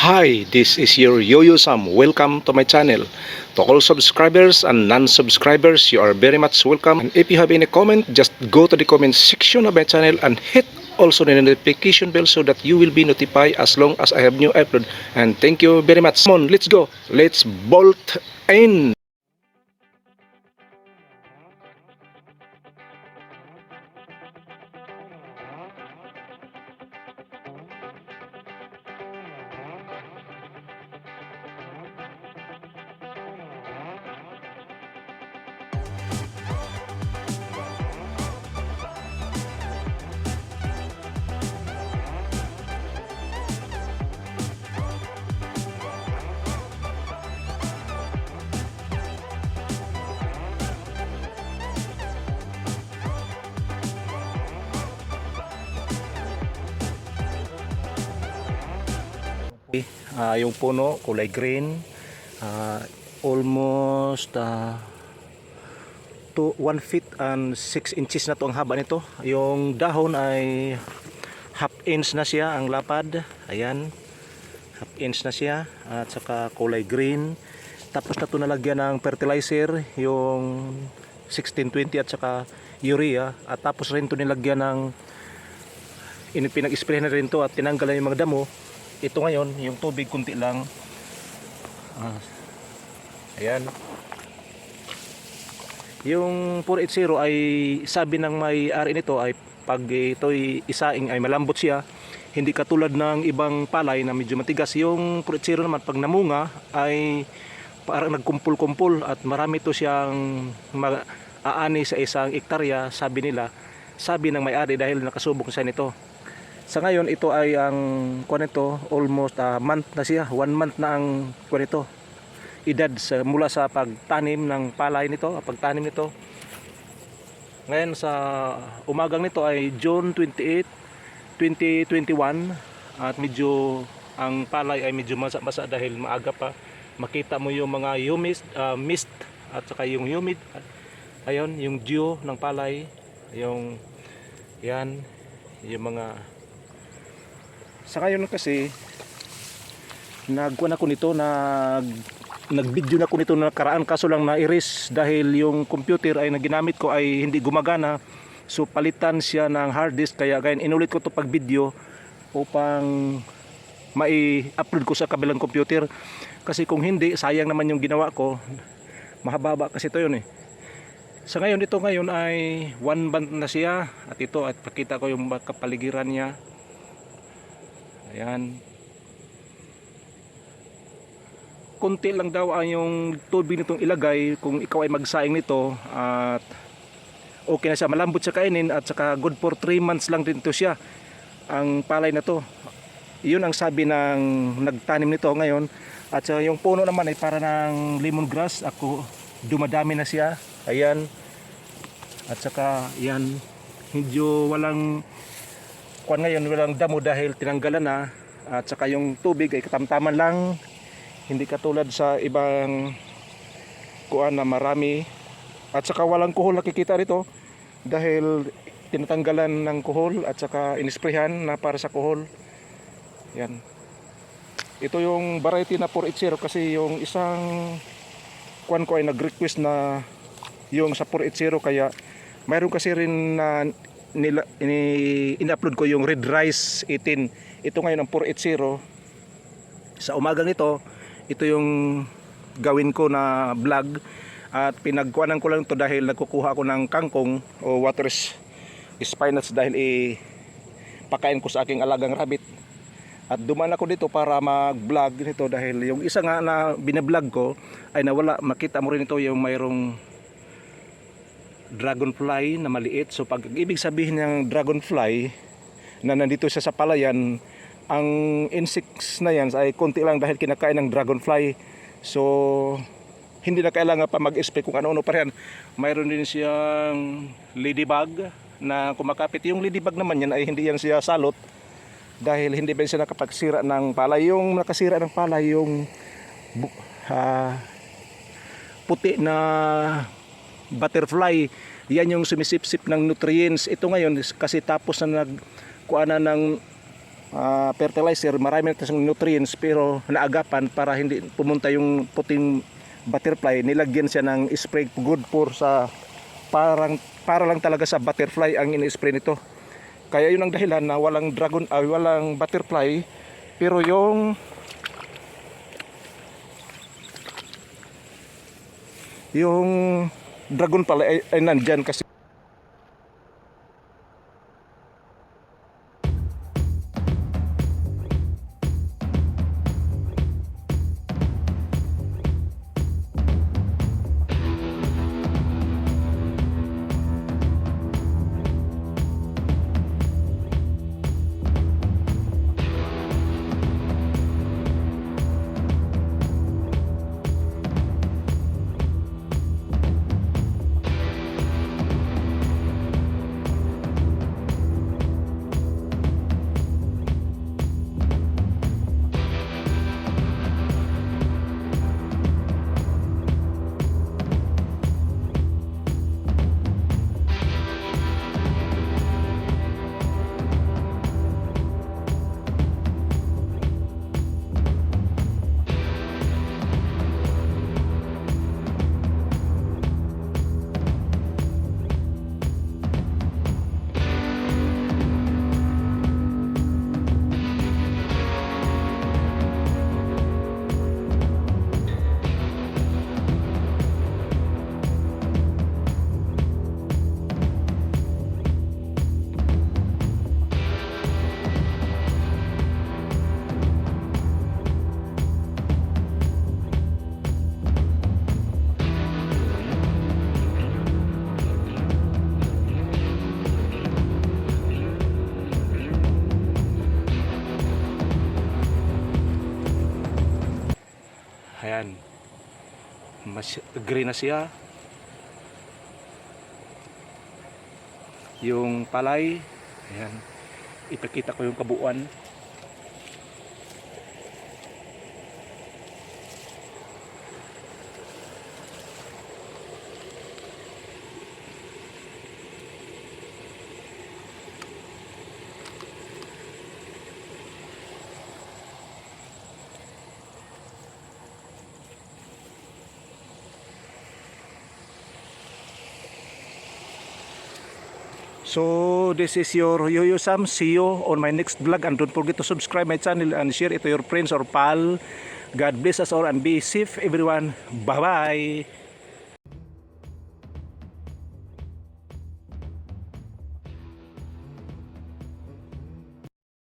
Hi, this is your Yo-Yo Sam. Welcome to my channel. To all subscribers and non-subscribers, you are very much welcome. And if you have any comment, just go to the comment section of my channel and hit also the notification bell so that you will be notified as long as I have new upload. And thank you very much. Come on, let's go. Let's bolt in. Yung puno kulay green, almost 1 feet and 6 inches na to ang haba nito. Yung dahon ay half inch na siya ang lapad, ayan, half inch na siya, at saka kulay green. Tapos na to nalagyan ng fertilizer, yung 1620 at saka urea, at tapos rin to nilagyan ng pinag-spray na rin to at tinanggalan yung mga damo. Ito ngayon, yung tubig kunti lang. Ayan. Yung 480 ay sabi ng may-ari nito ay pag ito'y isaing ay malambot siya. Hindi katulad ng ibang palay na medyo matigas. Yung 480 naman pag namunga ay parang nagkumpul-kumpul at marami to siyang aani sa isang hektarya, sabi nila. Sabi ng may-ari dahil nakasubok siya nito. Sa ngayon ito ay ang nito, almost month na siya, 1 month na ang nito, edad mula sa pagtanim ng palay nito, pagtanim nito. Ngayon sa umagang nito ay June 28, 2021, at medyo ang palay ay medyo masa-masa dahil maaga pa. Makita mo yung mga mist at saka yung humid. Ayun, yung dew ng palay, yung yan, yung mga. Sa ngayon kasi nagkuha na ko nito, nag-video na ko nito na nakaraan, kaso lang na-erase dahil yung computer ay naginamit ko ay hindi gumagana. So palitan siya ng hard disk, kaya ganyan inulit ko to pag video upang mai-upload ko sa kabilang computer. Kasi kung hindi, sayang naman yung ginawa ko. Mahaba kasi ito yun eh. Sa ngayon ito ngayon ay 1 month na siya, at ito at pakita ko yung kapaligiran niya. Ayan. Kunti lang daw ang yung tubig nitong ilagay kung ikaw ay magsaing nito, at okay na siya, malambot siya kainin, at saka good for 3 months lang din ito siya, ang palay na to. Yun ang sabi ng nagtanim nito ngayon. At saka yung puno naman ay para ng lemongrass, ako dumadami na siya. Ayan. At saka yan, medyo walang ngayon, walang damo dahil tinanggalan na, at saka yung tubig ay katamtaman lang, hindi katulad sa ibang kuan na marami. At saka walang kuhol nakikita rito dahil tinatanggalan ng kuhol at saka inisprehan na para sa kuhol. Yan. Ito yung variety na 480 kasi yung isang kuan ko ay nag-request na yung sa 480, kaya mayroon kasi rin na in-upload ko yung Red Rice 18. Ito ngayon ang 480. Sa umagang ito yung gawin ko na vlog, at pinagkuhanan ko lang to dahil nagkukuha ako ng kangkong o water spinach dahil pakain ko sa aking alagang rabbit. At duman ako dito para mag-vlog nito dahil yung isa nga na binablog ko ay nawala. Makita mo rin ito yung mayroong dragonfly na maliit. So pag ibig sabihin ng dragonfly na nandito siya sa palayan, ang insects na yan ay konti lang dahil kinakain ng dragonfly. So hindi na kailangan pa mag-spray kung ano-ano pa rin. Mayroon din siyang ladybug na kumakapit. Yung ladybug naman yan ay hindi yan siya salot dahil hindi ba siya nakapagsira ng palay. Yung nakasira ng palay yung puti na butterfly, yan yung sumisipsip ng nutrients. Ito ngayon kasi tapos na nagkuha na ng fertilizer, marami na nutrients pero naagapan para hindi pumunta yung puting butterfly. Nilagyan siya ng spray good for sa para lang talaga sa butterfly ang ini-spray nito. Kaya yun ang dahilan na walang walang butterfly, pero yung dragon pala ay nandyan kasi. Ayan, mas green na siya. Yung palay, ayan, ipakita ko yung kabuuan. So this is your Yoyo Sam. See you on my next vlog, and don't forget to subscribe my channel and share it to your friends or pal. God bless us all and be safe everyone. Bye bye.